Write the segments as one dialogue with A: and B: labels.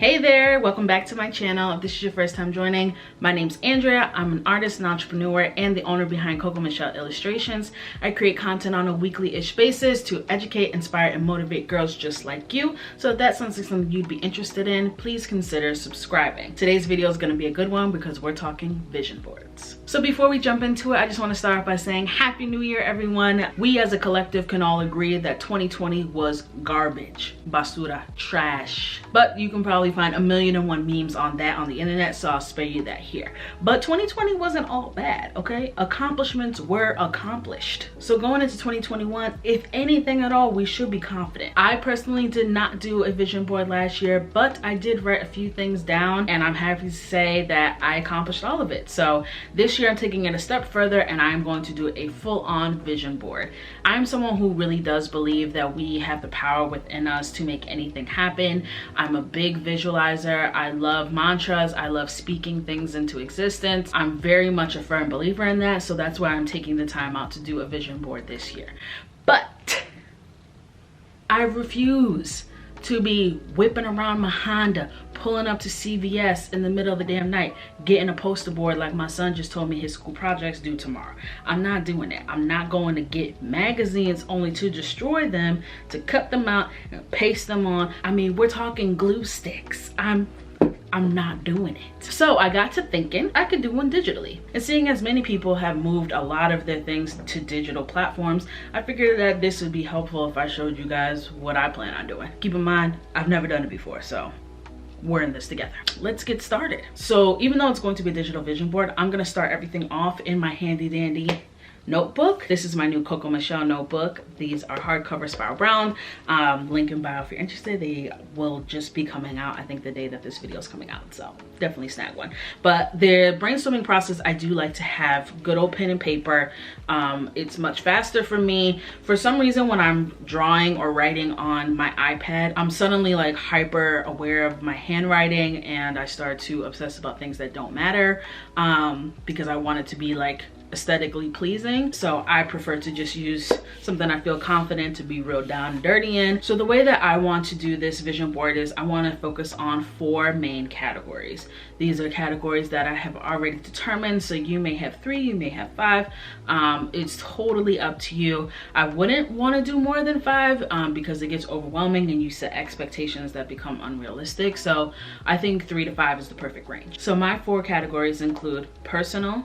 A: Hey there, welcome back to my channel. If this is your first time joining, my name's Andrea. I'm an artist and entrepreneur and the owner behind Coco Michele Illustrations. I create content on a weekly-ish basis to educate, inspire, and motivate girls just like you. So if that sounds like something you'd be interested in, please consider subscribing. Today's video is going to be a good one because we're talking vision boards. So before we jump into it, I just want to start off by saying Happy New Year, everyone. We as a collective can all agree that 2020 was garbage, basura, trash. But you can probably find 1,000,001 memes on that on the internet, so I'll spare you that here. But 2020 wasn't all bad, okay? Accomplishments were accomplished. So going into 2021, if anything at all, we should be confident. I personally did not do a vision board last year, but I did write a few things down, and I'm happy to say that I accomplished all of it. So this year I'm taking it a step further, and I'm going to do a full-on vision board. I'm someone who really does believe that we have the power within us to make anything happen. I'm a big visualizer. I love mantras. I love speaking things into existence. I'm very much a firm believer in that, so that's why I'm taking the time out to do a vision board this year. But I refuse to be whipping around my Honda, pulling up to CVS in the middle of the damn night, getting a poster board like my son just told me his school project's due tomorrow. I'm not doing it. I'm not going to get magazines only to destroy them, to cut them out and paste them on. I mean, we're talking glue sticks. I'm not doing it. So I got to thinking I could do one digitally. And seeing as many people have moved a lot of their things to digital platforms, I figured that this would be helpful if I showed you guys what I plan on doing. Keep in mind, I've never done it before, so we're in this together. Let's get started. So even though it's going to be a digital vision board, I'm gonna start everything off in my handy dandy notebook. This is my new Coco Michele notebook. These are hardcover spiral brown. Link in bio if you're interested. They will just be coming out, I think, the day that this video is coming out, so definitely snag one. But the brainstorming process, I do like to have good old pen and paper. It's much faster for me. For some reason, when I'm drawing or writing on my iPad, I'm suddenly like hyper aware of my handwriting, and I start to obsess about things that don't matter because I want it to be like aesthetically pleasing. So I prefer to just use something I feel confident to be real down and dirty in. So the way that I want to do this vision board is I want to focus on 4 main categories. These are categories that I have already determined. So you may have 3, you may have 5. It's totally up to you. I wouldn't want to do more than 5 because it gets overwhelming and you set expectations that become unrealistic. So I think 3 to 5 is the perfect range. So my 4 categories include personal,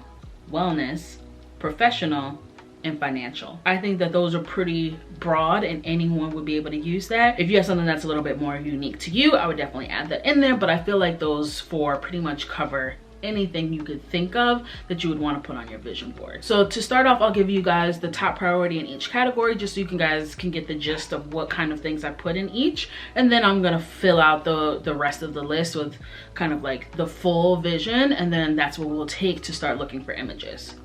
A: wellness, professional, and financial. I think that those are pretty broad and anyone would be able to use that. If you have something that's a little bit more unique to you, I would definitely add that in there, but I feel like those 4 pretty much cover anything you could think of that you would want to put on your vision board. So to start off, I'll give you guys the top priority in each category just so you guys can get the gist of what kind of things I put in each, and then I'm gonna fill out the rest of the list with kind of like the full vision, and then that's what we'll take to start looking for images.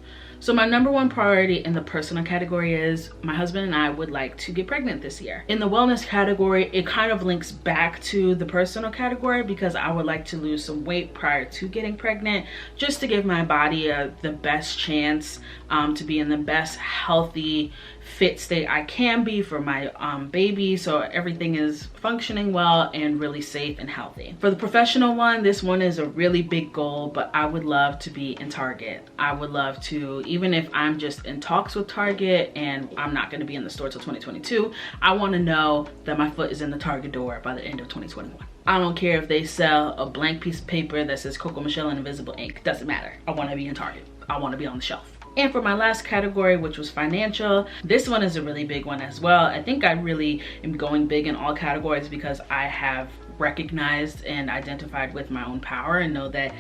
A: So my number 1 priority in the personal category is my husband and I would like to get pregnant this year. In the wellness category, it kind of links back to the personal category because I would like to lose some weight prior to getting pregnant, just to give my body the best chance to be in the best healthy, fit state I can be for my baby, so everything is functioning well and really safe and healthy. For the professional one, this one is a really big goal, but I would love to be in Target. I would love to, even if I'm just in talks with Target and I'm not going to be in the store till 2022, I want to know that my foot is in the Target door by the end of 2021. I don't care if they sell a blank piece of paper that says Coco Michele in invisible ink. Doesn't matter. I want to be in Target. I want to be on the shelf. And for my last category, which was financial, this one is a really big one as well. I think I really am going big in all categories because I have recognized and identified with my own power and know that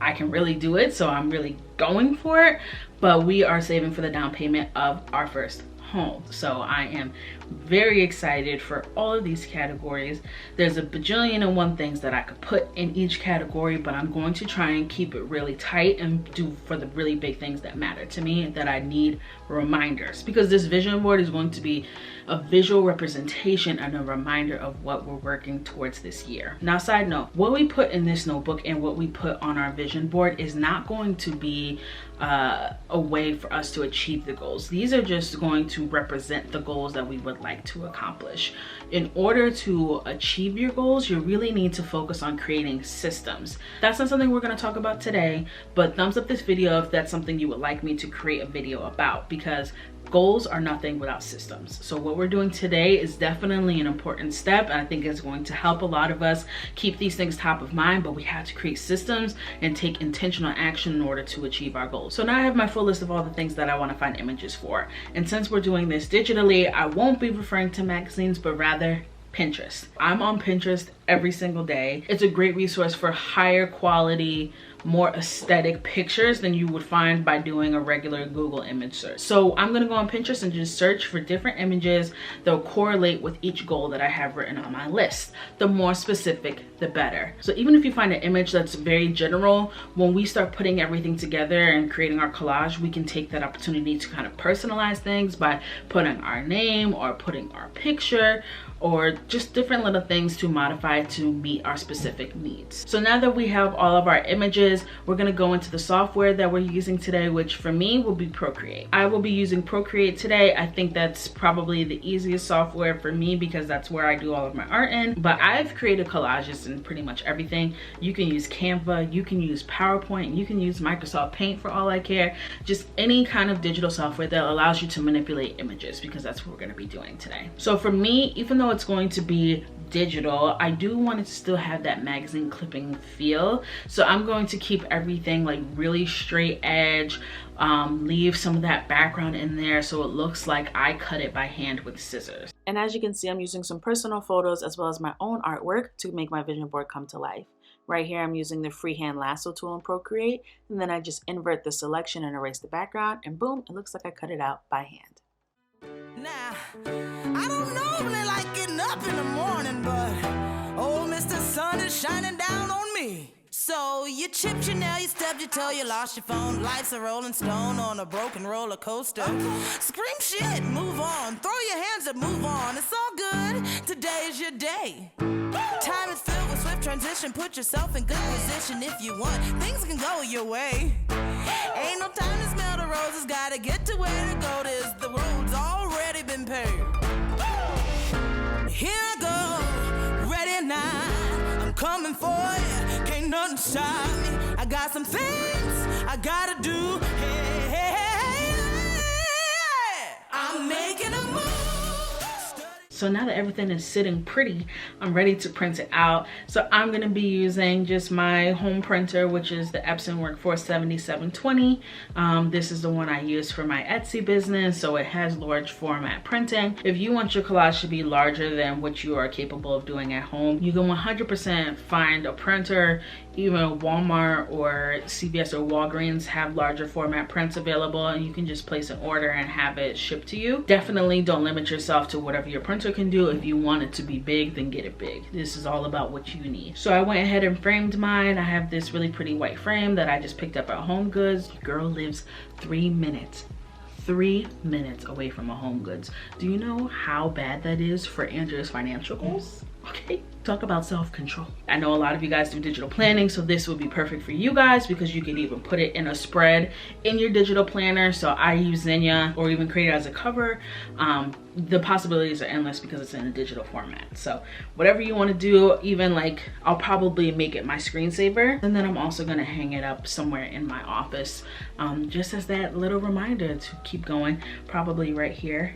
A: I can really do it. So I'm really going for it. But we are saving for the down payment of our first home. So I am very excited for all of these categories. There's a bajillion and one things that I could put in each category, but I'm going to try and keep it really tight and do for the really big things that matter to me, that I need reminders, because this vision board is going to be a visual representation and a reminder of what we're working towards this year. Now, side note, what we put in this notebook and what we put on our vision board is not going to be a way for us to achieve the goals. These are just going to represent the goals that we would would like to accomplish. In order to achieve your goals, you really need to focus on creating systems. That's not something we're going to talk about today, but thumbs up this video if that's something you would like me to create a video about, because goals are nothing without systems. So what we're doing today is definitely an important step, and I think it's going to help a lot of us keep these things top of mind, but we have to create systems and take intentional action in order to achieve our goals. So now I have my full list of all the things that I want to find images for. And since we're doing this digitally, I won't be referring to magazines, but rather Pinterest. I'm on Pinterest every single day. It's a great resource for higher quality, more aesthetic pictures than you would find by doing a regular Google image search. So I'm gonna go on Pinterest and just search for different images that will correlate with each goal that I have written on my list. The more specific, the better. So even if you find an image that's very general, when we start putting everything together and creating our collage, we can take that opportunity to kind of personalize things by putting our name or putting our picture, or just different little things to modify to meet our specific needs. So now that we have all of our images, we're gonna go into the software that we're using today, which for me will be Procreate. I will be using Procreate today. I think that's probably the easiest software for me because that's where I do all of my art in, but I've created collages in pretty much everything. You can use Canva, you can use PowerPoint, you can use Microsoft Paint for all I care. Just any kind of digital software that allows you to manipulate images, because that's what we're gonna be doing today. So for me, even though it's going to be digital, I do want it to still have that magazine clipping feel. So I'm going to keep everything like really straight edge, leave some of that background in there so it looks like I cut it by hand with scissors. And as you can see, I'm using some personal photos as well as my own artwork to make my vision board come to life. Right here, I'm using the freehand lasso tool in Procreate, and then I just invert the selection and erase the background, and boom, it looks like I cut it out by hand.
B: Now, I don't normally like getting up in the morning, but old Mr. Sun is shining down on me. So you chipped your nail, you stubbed your toe, you lost your phone. Life's a rolling stone on a broken roller coaster. Scream shit, move on, throw your hands up, move on. It's all good, today's your day. Time is filled with swift transition, put yourself in good position if you want. Things can go your way. Ain't no time to smell the roses, gotta get to where to go. There's the road's already been paved. Here I go, ready now, I'm coming for you, can't nothing stop me. I got some things I gotta do. Hey, hey, hey, hey. I'm making a move.
A: So now that everything is sitting pretty, I'm ready to print it out. So I'm gonna be using just my home printer, which is the Epson Workforce 7720. This is the one I use for my Etsy business, so it has large format printing. If you want your collage to be larger than what you are capable of doing at home, you can 100% find a printer. Even Walmart or CVS or Walgreens have larger format prints available, and you can just place an order and have it shipped to you. Definitely don't limit yourself to whatever your printer can do. If you want it to be big, then get it big. This is all about what you need. So I went ahead and framed mine. I have this really pretty white frame that I just picked up at Home Goods. Your girl lives 3 minutes away from a Home Goods. Do you know how bad that is for Andrea's financial goals? Okay, talk about self-control. I know a lot of you guys do digital planning, so this would be perfect for you guys because you can even put it in a spread in your digital planner. So I use Zinnia, or even create it as a cover. The possibilities are endless because it's in a digital format. So whatever you want to do, even like I'll probably make it my screensaver, and then I'm also going to hang it up somewhere in my office, just as that little reminder to keep going, probably right here.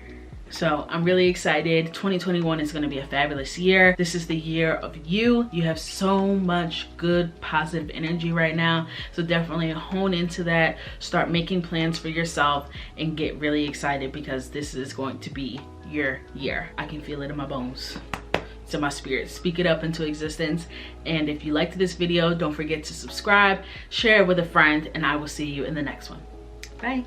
A: So I'm really excited. 2021 is going to be a fabulous year. This is the year of you. You have so much good positive energy right now. So definitely hone into that. Start making plans for yourself and get really excited because this is going to be your year. I can feel it in my bones. It's in my spirit. Speak it up into existence. And if you liked this video, don't forget to subscribe, share it with a friend, and I will see you in the next one. Bye.